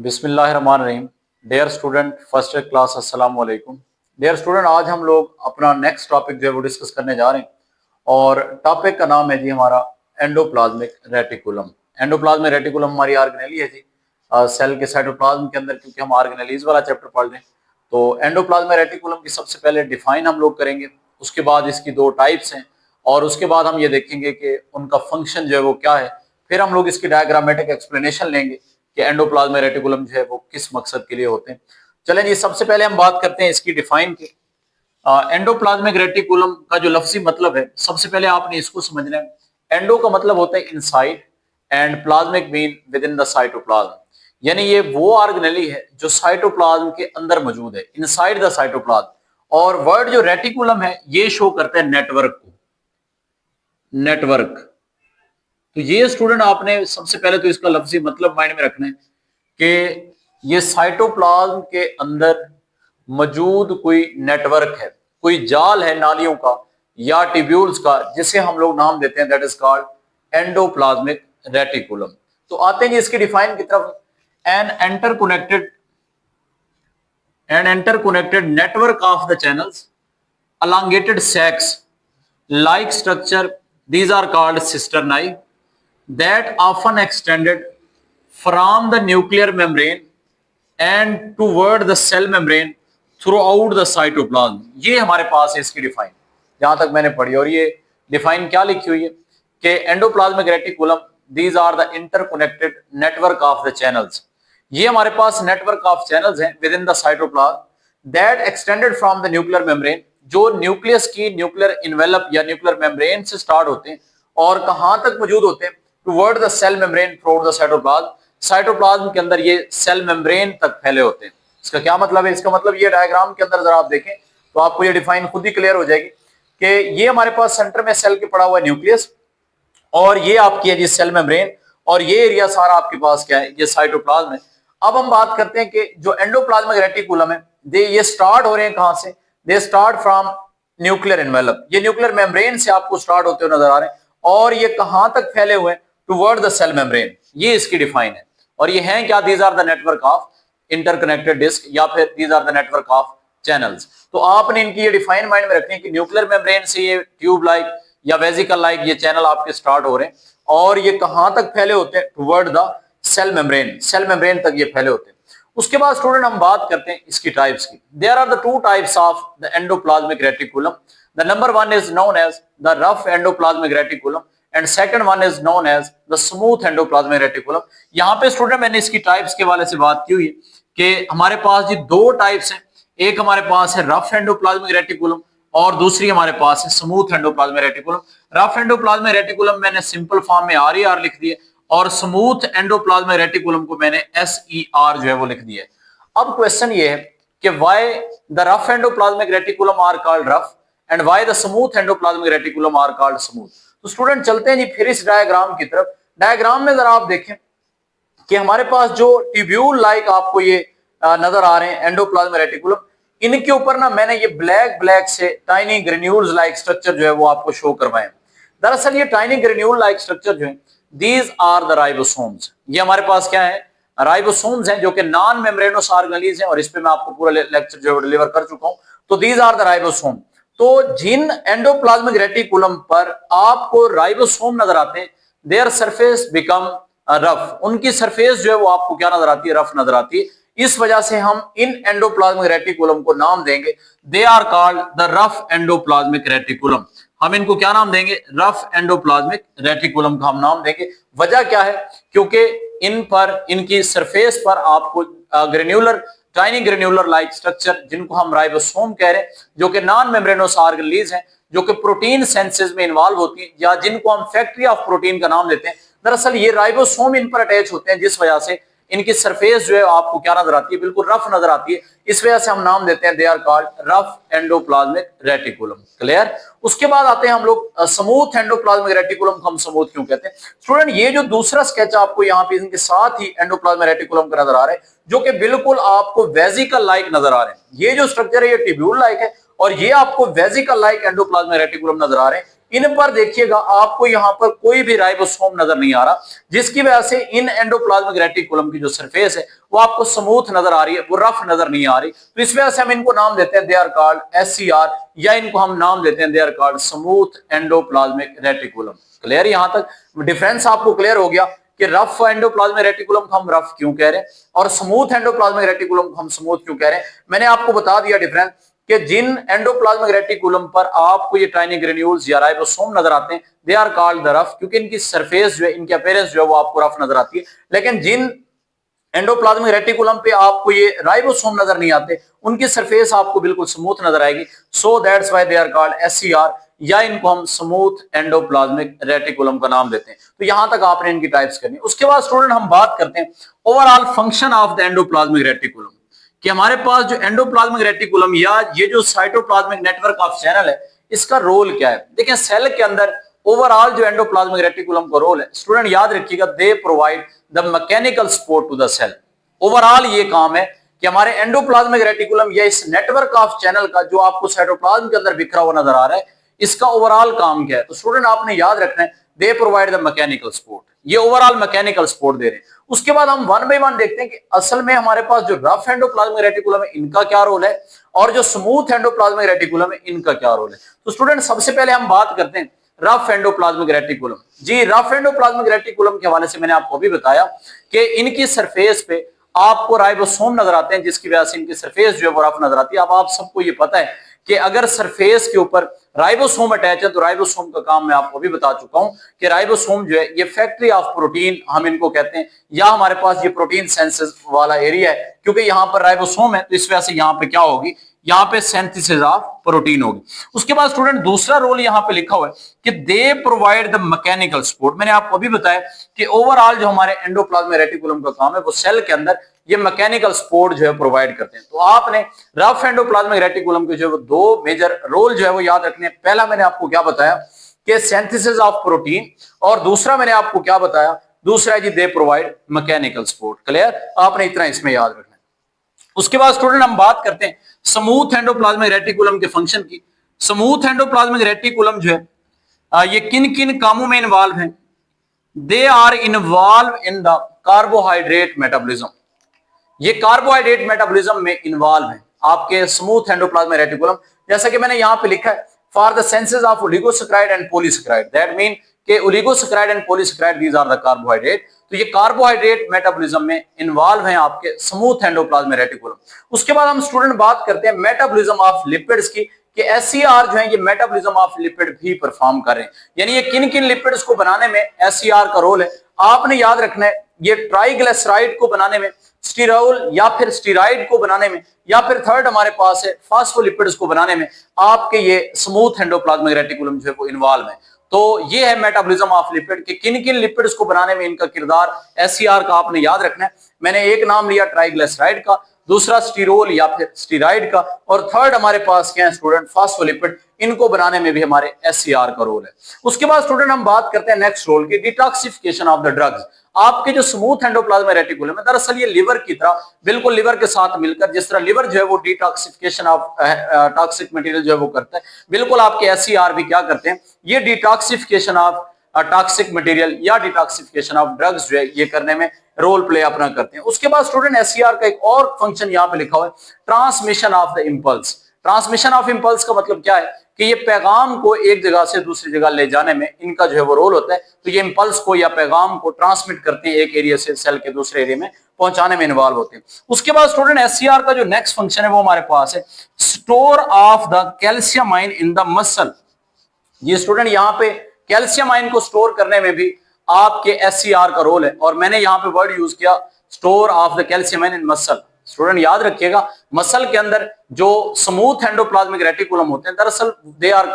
बिस्मिल्लाहिर्रहमानिर्रहीम। Dear student first year class, अस्सलाम वालेकुम। डियर स्टूडेंट, आज हम लोग अपना नेक्स्ट टॉपिक जो है वो डिस्कस करने जा रहे हैं और टॉपिक का नाम है जी हमारा एंडोप्लाज्मिक रेटिकुलम। एंडोप्लाज्मिक रेटिकुलम हमारी ऑर्गेनेली है जी सेल के साइटोप्लाज्म के अंदर, क्योंकि हम ऑर्गेनेलीज वाला चैप्टर पढ़ रहे हैं। तो एंडोप्लाज्मिक रेटिकुलम की सबसे पहले डिफाइन हम लोग करेंगे, उसके बाद इसकी दो टाइप्स हैं और उसके बाद हम ये देखेंगे कि उनका फंक्शन जो है वो क्या है। फिर हम लोग इसकी डायग्रामेटिक एक्सप्लेनेशन लेंगे कि एंडोप्लाज्मिक रेटिकुलम जो है वो किस मकसद के लिए होते हैं। चलें जी, सबसे पहले हम बात करते हैं इसकी डिफाइन की। एंडोप्लाज्मिक रेटिकुलम का जो लफ्जी मतलब है, सबसे पहले आपने इसको समझना है। एंडो का मतलब होता है inside and plasmic mean with in the cytoplasm, यानी ये वो ऑर्गेनेली है जो साइटोप्लाज्म के अंदर मौजूद है, इनसाइड द साइटोप्लाज्म। और वर्ड जो रेटिकुलम है ये शो करता है नेटवर्क को, नेटवर्क। तो ये स्टूडेंट आपने सबसे पहले तो इसका लफ्जी मतलब माइंड में रखना है कि ये साइटोप्लाज्म के अंदर मौजूद कोई नेटवर्क है, कोई जाल है नालियों का या ट्यूब्यूल्स का, जिसे हम लोग नाम देते हैं that is called endoplasmic reticulum. तो आते हैं जी इसकी डिफाइन की तरफ। An interconnected network of the channels elongated sacs like structure, these are called cisternae, that often extended from the nuclear membrane and toward the cell membrane throughout the cytoplasm। ये हमारे पास है इसकी डिफाइन, जहां तक मैंने पढ़ी। और ये डिफाइन क्या लिखी हुई है कि endoplasmic reticulum these are the interconnected network of the channels. ये हमारे पास नेटवर्क ऑफ चैनल्स हैं within the cytoplasm that extended from the nuclear membrane, जो न्यूक्लियस की न्यूक्लियर इन्वेलप या न्यूक्लियर मेम्ब्रेन से स्टार्ट होते हैं और कहां तक मौजूद होते हैं, toward the cell membrane through the cytoplasm. Cytoplasm के अंदर ये सेल मेम्ब्रेन तक फैले होते हैं। इसका क्या मतलब है? इसका मतलब ये डायग्राम के अंदर जरा आप देखें तो आपको ये डिफाइन खुद ही क्लियर हो जाएगी कि ये हमारे पास सेंटर में सेल के पड़ा हुआ है न्यूक्लियस, और ये आपकी है जी सेल मेम्ब्रेन, और ये एरिया सारा आपके पास क्या है, ये साइटोप्लाज्म है। अब हम बात करते हैं कि जो एंडोप्लाज्मिक रेटिकुलम है ये स्टार्ट हो रहे हैं कहां से? They start from nuclear envelope. ये न्यूक्लियर मेम्ब्रेन से आपको स्टार्ट होते हुए नजर आ रहे हैं, और ये कहां तक फैले हुए हैं? Toward the cell membrane. ये इसकी डिफाइन है। और ये हैं क्या? These are the network of interconnected disc, या फिर these are the network of channels. तो आपने इनकी ये डिफाइन माइंड में रखनी है कि न्यूक्लियर मेम्ब्रेन से ये ट्यूब लाइक या वेजिकल लाइक ये चैनल आपके स्टार्ट हो रहे हैं, और ये कहां तक फैले होते हैं? Toward the cell membrane, cell membrane तक ये फैले होते हैं। उसके बाद स्टूडेंट हम बात करते हैं इसकी टाइप्स की। There are the two types of the endoplasmic reticulum. The number one is known as the rough endoplasmic reticulum and second one is known as the smooth endoplasmic reticulum. यहाँ पे student मैंने इसकी types के वाले से बात की हुई कि हमारे पास जी दो टाइप्स हैं। एक हमारे पास है रफ एंडोप्लाज्मिक रेटिकुलम और दूसरी हमारे पास है smooth endoplasmic reticulum. Rough endoplasmic reticulum मैंने सिंपल फॉर्म में RER लिख दिए, और स्मूथ एंडोप्लाज्मिक रेटिकुलम को मैंने SER जो है वो लिख दिया। अब क्वेश्चन ये है कि why the rough endoplasmic reticulum are called rough and why the smooth endoplasmic reticulum are called smooth. तो स्टूडेंट चलते हैं जी फिर इस डायग्राम की तरफ। डायग्राम में जरा आप देखें कि हमारे पास जो ट्यूब्यूल लाइक आपको ये नजर आ रहे हैं एंडोप्लाज्मिक रेटिकुलम, इनके ऊपर ना मैंने ये ब्लैक से टाइनी ग्रेन्यूल्स लाइक स्ट्रक्चर जो है वो आपको शो करवाए। दरअसल ये टाइनी ग्रेन्यूल लाइक स्ट्रक्चर जो है दीज आर द राइबोसोम्स। ये हमारे पास क्या है? राइबोसोम्स हैं, जो कि नॉन मेम्ब्रेनोस ऑर्गेनेलीज हैं, और इस पे मैं आपको पूरा लेक्चर जो है डिलीवर कर चुका हूं। तो दीज आर द राइबोसोम। तो जिन एंडोप्लाज्मिक रेटिकुलम पर आपको राइबोसोम नजर आते हैं, देयर सरफेस बिकम रफ। उनकी सरफेस जो है वो आपको क्या नजर आती है? रफ नजर आती है। इस वजह से हम इन एंडोप्लाज्मिक रेटिकुलम को नाम देंगे, they are called the rough endoplasmic reticulum. हम इनको क्या नाम देंगे? रफ एंडोप्लाज्मिक रेटिकुलम का हम नाम देंगे। वजह क्या है? क्योंकि इन पर, इनकी सरफेस पर आपको granular, tiny granular like structure, जिनको हम राइबोसोम कह रहे हैं, जो कि नॉन मेम्ब्रेनोस ऑर्गेनेलीज हैं, जो कि प्रोटीन सेंसेस में इन्वॉल्व होती है, या जिनको हम फैक्ट्री ऑफ प्रोटीन का नाम देते हैं। दरअसल ये राइबोसोम इन पर अटैच होते हैं, जिस वजह से इनकी सरफेस जो है आपको क्या नजर आती है? बिल्कुल रफ नजर आती है। इस वजह से हम नाम देते हैं they are called rough endoplasmic reticulum. Clear? उसके बाद आते हैं हम लोग स्मूथ एंडोप्लाज्मिक रेटिकुलम को हम स्मूथ क्यों कहते हैं? स्टूडेंट ये जो दूसरा स्केच आपको यहाँ पे इनके साथ ही एंडोप्लाज्मिक रेटिकुलम का नजर आ रहा है, जो कि बिल्कुल आपको वेजिकल लाइक नजर आ रहे हैं। ये जो स्ट्रक्चर है ये ट्यूब्यूल लाइक है, और ये आपको वेजिकल लाइक एंडोप्लाज्मिक रेटिकुलम नजर आ रहे हैं। इन पर देखिएगा आपको यहाँ पर कोई भी राइबोसोम नजर नहीं आ रहा, जिसकी वजह से इन एंडोप्लाज्मिक रेटिकुलम की जो सरफेस है वो आपको स्मूथ नजर आ रही है, वो रफ नजर नहीं आ रही। तो इस वजह से हम इनको नाम देते हैं दे आर कॉल्ड SCR, या इनको हम नाम देते हैं they are called smooth endoplasmic reticulum. Clear? यहां तक डिफरेंस आपको क्लियर हो गया कि रफ एंडोप्लाज्मिक रेटिकुलम को हम रफ क्यों कह रहे हैं और स्मूथ एंडोप्लाज्मिक रेटिकुलम को हम स्मूथ क्यों कह रहे हैं। मैंने आपको बता दिया डिफरेंस कि जिन एंडोप्लाज्मिक रेटिकुलम पर आपको ये टाइनी ग्रेन्यूल्स या राइबोसोम नजर आते हैं they are called the rough, क्योंकि इनकी सरफेस जो है, इनकी अपीयरेंस जो है वो आपको रफ नजर आती है। लेकिन जिन एंडोप्लाज्मिक रेटिकुलम पे आपको ये राइबोसोम नजर नहीं आते, उनकी सरफेस आपको बिल्कुल स्मूथ नजर आएगी। So that's why they are called SCR, या इनको हम स्मूथ एंडोप्लाज्मिक रेटिकुलम का नाम देते हैं। तो यहां तक आपने इनकी टाइप्स करनी है। उसके बाद स्टूडेंट हम बात करते हैं overall function of the endoplasmic reticulum, कि हमारे पास जो एंडोप्लाज्मिक रेटिकुलम या ये जो साइटोप्लाज्मिक नेटवर्क ऑफ चैनल है, इसका रोल क्या है। देखिए सेल के अंदर ओवरऑल जो एंडोप्लाज्मिक रेटिकुलम का रोल है, स्टूडेंट याद रखिएगा, they provide the mechanical support to the cell. Overall ये काम है कि हमारे एंडोप्लाज्मिक रेटिकुलम या इस नेटवर्क ऑफ चैनल का जो आपको साइटोप्लाज्म के अंदर बिखरा हुआ नजर आ रहा है, इसका ओवरऑल काम क्या है। तो स्टूडेंट आपने याद रखना है दे प्रोवाइड द मैकेनिकल सपोर्ट, ये ओवरऑल मैकेनिकल सपोर्ट दे रहे हैं। उसके बाद हम वन बाय वन देखते हैं कि असल में हमारे पास जो रफ एंडोप्लाज्मिक रेटिकुलम है इनका क्या रोल है और जो स्मूथ एंडोप्लाज्मिक रेटिकुलम है इनका क्या रोल है। तो स्टूडेंट सबसे पहले हम बात करते हैं रफ एंडोप्लाज्मिक रेटिकुलम। जी, रफ एंडोप्लाज्मिक रेटिकुलम के हवाले से मैंने आपको अभी बताया कि इनकी सरफेस पे आपको राइबोसोम नजर आते हैं, जिसकी वजह से इनकी सरफेस जो है वो रफ नजर आती है। अब आप सबको ये पता है कि अगर सरफेस के ऊपर राइबोसोम अटैच है तो राइबोसोम का काम मैं आपको अभी बता चुका हूं कि राइबोसोम जो है ये फैक्ट्री ऑफ प्रोटीन हम इनको कहते हैं, या हमारे पास ये प्रोटीन सेंसेस वाला एरिया है, क्योंकि यहां पर राइबोसोम है तो इस वजह से यहां पे क्या होगी, यहाँ पे सिंथेसिस ऑफ प्रोटीन होगी। उसके बाद स्टूडेंट दूसरा रोल यहाँ पे लिखा हुआ है कि दे प्रोवाइड द मैकेनिकल सपोर्ट। मैंने आपको अभी बताया कि ओवरऑल जो हमारे एंडोप्लाज्मिक रेटिकुलम का काम है वो सेल के अंदर ये मैकेनिकल सपोर्ट जो है प्रोवाइड करते हैं। तो आपने रफ एंडोप्लाज्मिक रेटिकुलम के जो है दो मेजर रोल जो है वो याद रखने हैं। पहला मैंने आपको क्या बताया कि सिंथेसिस ऑफ प्रोटीन, और दूसरा मैंने आपको क्या बताया, दूसरा है जी they provide mechanical support. Clear? आपने इतना इसमें याद रखना है। उसके बाद स्टूडेंट हम बात करते हैं स्मूथ एंडोप्लाज्मिक रेटिकुलम के फंक्शन की। स्मूथ एंडोप्लाज्मिक रेटिकुलम जो है ये किन किन कामों में इन्वॉल्व है। They are involve in the carbohydrate metabolism, ये कार्बोहाइड्रेट मेटाबॉलिज्म में इन्वॉल्व है आपके स्मूथ एंडोप्लाज्मिक रेटिकुलम। जैसा कि मैंने यहां पे लिखा है for the senses of oligosaccharide and polysaccharide, that mean कि oligosaccharide and polysaccharide these are the carbohydrate. तो ये कार्बोहाइड्रेट मेटाबॉलिज्म में इन्वॉल्व हैं आपके स्मूथ एंडोप्लाज्मिक रेटिकुलम। उसके बाद हम स्टूडेंट बात करते हैं मेटाबॉलिज्म ऑफ लिपिड्स की, कि SCR जो है ये मेटाबॉलिज्म ऑफ लिपिड भी परफॉर्म कर रहे हैं, यानी ये किन किन लिपिड्स को बनाने में SCR का रोल है। आपने याद रखना है ये ट्राइग्लिसराइड को बनाने में, स्टीरोल या फिर स्टीराइड को बनाने में, या फिर थर्ड हमारे पास है फास्फोलिपिड्स को बनाने में आपके ये स्मूथ एंडोप्लाज्मिक रेटिकुलम जो है वो इन्वॉल्व है। तो ये है मेटाबॉलिज्म ऑफ लिपिड कि किन किन लिपिड्स को बनाने में इनका किरदार SCR का आपने याद रखना है। मैंने एक नाम लिया ट्राइग्लिसराइड का, दूसरा स्टीरोल या फिर स्टीराइड का, और थर्ड हमारे पास क्या है स्टूडेंट, फास्फोलिपिड। इनको बनाने में भी हमारे SCR का रोल है। उसके बाद स्टूडेंट हम बात करते हैं नेक्स्ट रोल की, डिटॉक्सिफिकेशन ऑफ द ड्रग्स। आपके जो स्मूथ एंडोप्लाज्मिक रेटिकुलम है दरअसल ये लिवर की तरह बिल्कुल लिवर के साथ मिलकर, जिस तरह लिवर जो है वो डिटॉक्सिफिकेशन ऑफ टॉक्सिक मटेरियल जो है वो करता है, बिल्कुल आपके SCR भी क्या करते हैं, ये डिटॉक्सिफिकेशन ऑफ टॉक्सिक मटेरियल या डिटॉक्सिफिकेशन ऑफ ड्रग्स जो है ये करने में रोल प्ले अपना करते हैं। उसके बाद स्टूडेंट SCR का एक और फंक्शन यहाँ पे लिखा हुआ है, transmission of the impulse. Transmission of impulse का मतलब क्या है कि ये पैगाम को एक जगह से दूसरी जगह ले जाने में इनका जो है वो रोल होता है। तो ये इंपल्स को या पैगाम को ट्रांसमिट करते हैं, एक एरिया से सेल के दूसरे एरिया में पहुंचाने में इन्वॉल्व होते हैं। उसके बाद स्टूडेंट SCR का जो नेक्स्ट फंक्शन है वो हमारे पास है store of the calcium ion in the muscle. ये स्टूडेंट यहाँ पे कैल्शियम आयन को स्टोर करने में भी आपके SCR का रोल है, और मैंने यहाँ पे वर्ड यूज किया store of the calcium ion in muscle. Student याद रखिएगा मसल के अंदर जो स्मूथ एंडोप्लाज्मिक रेटिकुलम होते हैं दरअसल they are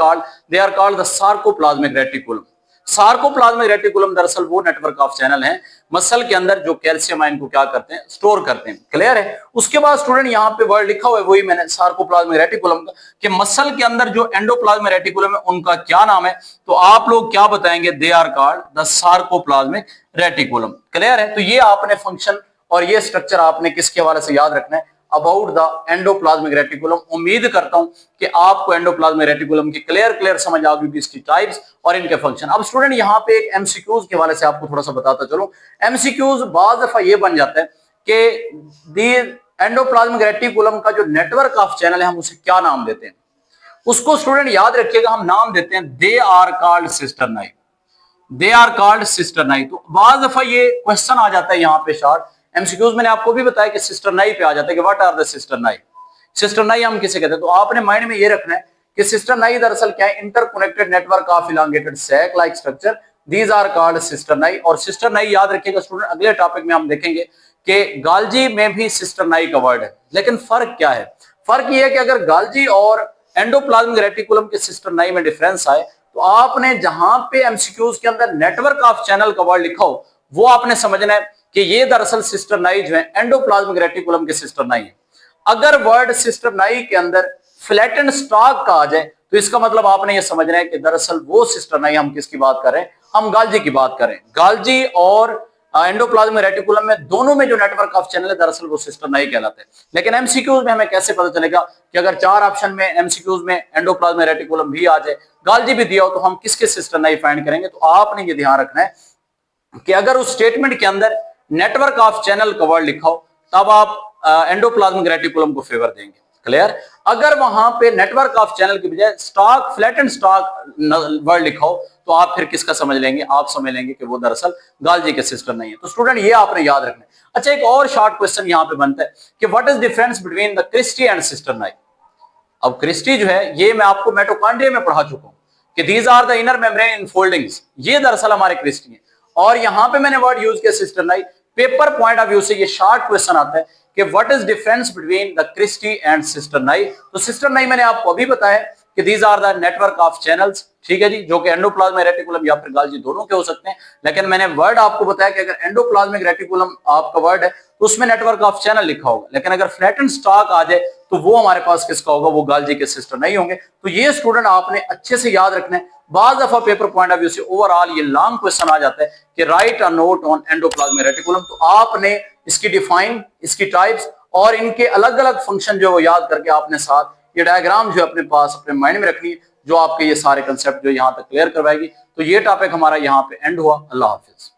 called the sarcoplasmic reticulum. Sarcoplasmic reticulum दरअसल वो नेटवर्क ऑफ चैनल है मसल के अंदर जो कैल्शियम आयन को क्या करते हैं, स्टोर करते हैं। क्लियर है? उसके बाद स्टूडेंट यहाँ पे वर्ड लिखा हुआ है वही मैंने सार्कोप्लाज्मिक रेटिकुलम का, कि मसल के अंदर जो एंडोप्लाज्मिक रेटिकुलम है उनका क्या नाम है, तो आप लोग क्या बताएंगे, they are called the sarcoplasmic reticulum. Clear है? तो ये आपने फंक्शन और ये स्ट्रक्चर आपने किसके हवाले से याद रखना है, अबाउट द एंडोप्लाज्मिक रेटिकुलम। उम्मीद करता हूं कि आपको एंडोप्लाज्मिक रेटिकुलम की क्लियर समझ आ गई, इसकी टाइप्स और इनके फंक्शन। अब स्टूडेंट यहाँ पे एक एमसीक्यूज के हवाले से आपको थोड़ा सा बताता चलो। एमसीक्यूज बाज दफा ये बन जाता है कि दी एंडोप्लाज्मिक रेटिकुलम का जो नेटवर्क ऑफ चैनल है हम उसे क्या नाम देते हैं, उसको स्टूडेंट याद रखिएगा, हम नाम देते हैं they are called cisternae. They are called cisternae. तो बाज दफा ये क्वेश्चन आ जाता है यहाँ पे शॉर्ट एमसीक्यूज, मैंने आपको भी बताया कि सिस्टरनाई पे आ जाता है कि व्हाट आर द सिस्टरनाई। सिस्टरनाई हम किसे कहते हैं, तो आपने माइंड में ये रखना है कि सिस्टरनाई दरअसल क्या है, interconnected network of elongated sac like structure, these are called cisternae. और सिस्टरनाई याद रखिएगा स्टूडेंट, अगले टॉपिक में हम देखेंगे कि गाल्जी में भी सिस्टरनाई का वर्ड है, लेकिन फर्क क्या है। फर्क यह है कि अगर गाल्जी और एंडोप्लाज्मिक रेटिकुलम के सिस्टरनाई में डिफरेंस आए तो आपने जहां पे एमसीक्यूज के अंदर नेटवर्क ऑफ चैनल का वर्ड लिखा हो वो आपने समझना है कि ये दरअसल सिस्टरनाई जो है एंडोप्लाज्मिक रेटिकुलम के सिस्टरनाई है। अगर वर्ड सिस्टरनाई के अंदर फ्लैटेंड स्टॉक का आ जाए तो इसका मतलब आपने ये समझना है कि दरअसल वो सिस्टरनाई, हम किसकी बात कर रहे हैं, हम गाल्जी की बात करें। गाल्जी और एंडोप्लाज्मिक रेटिकुलम में दोनों में जो नेटवर्क ऑफ चैनल है दरअसल वो सिस्टरनाई कहलाते हैं। लेकिन एमसीक्यूज में हमें कैसे पता चलेगा कि अगर 4 ऑप्शन में एमसीक्यूज में एंडोप्लाज्मिक रेटिकुलम भी आ जाए, गाल्जी भी दिया हो, तो हम किसके सिस्टरनाई फाइंड करेंगे। तो आपने ये ध्यान रखना है कि अगर उस स्टेटमेंट के अंदर नेटवर्क ऑफ चैनल का वर्ड लिखा हो तब आप एंडोप्लाज्मिक रेटिकुलम को फेवर देंगे। क्लियर। अगर वहां पे नेटवर्क ऑफ चैनल की बजाय स्टॉक, फ्लैटेंड स्टॉक वर्ड लिखा हो तो आप फिर किसका समझ लेंगे, आप समझ लेंगे कि वो दरअसल गाल्जी के सिस्टर नहीं है। तो स्टूडेंट ये आपने याद रखना है। अच्छा, एक और शॉर्ट क्वेश्चन यहां पे बनता है कि what is difference between the cristae and cisternae. अब क्रिस्टी जो है ये मैं आपको मिटोकॉन्ड्रिया में पढ़ा चुका हूं कि these are the inner membrane infoldings, ये दरअसल हमारे क्रिस्टी है। और यहां पे मैंने वर्ड यूज किया cisternae. Paper point of view से ये शॉर्ट क्वेश्चन आता है कि what is difference between the cristae and cisternae. तो सिस्टरनाई मैंने आपको अभी बताया कि these are the network of channels, ठीक है जी, जो कि एंडोप्लाज्मिक रेटिकुलम या फिर गाल्जी दोनों के हो सकते हैं। लेकिन मैंने वर्ड आपको बताया कि अगर एंडोप्लाज्मिक रेटिकुलम आपका वर्ड है तो उसमें नेटवर्क ऑफ चैनल लिखा होगा, लेकिन अगर फ्लैटेंड स्टॉक आ जाए तो वो हमारे पास किसका होगा, वो गाल्जी के सिस्टर नहीं होंगे। तो ये स्टूडेंट आपने अच्छे से याद रखना है। बाज दफा पेपर पॉइंट ऑफ व्यू से ओवरऑल ये लॉन्ग क्वेश्चन आ जाता है कि right a note on endoplasmic reticulum. तो आपने इसकी डिफाइन, इसकी टाइप्स और इनके अलग अलग फंक्शन जो वो याद करके आपने साथ ये डायग्राम जो अपने पास अपने माइंड में रखनी है, जो आपके ये सारे कंसेप्ट जो यहाँ तक क्लियर करवाएगी। तो ये टॉपिक हमारा यहाँ पे एंड हुआ। अल्लाह हाफिज।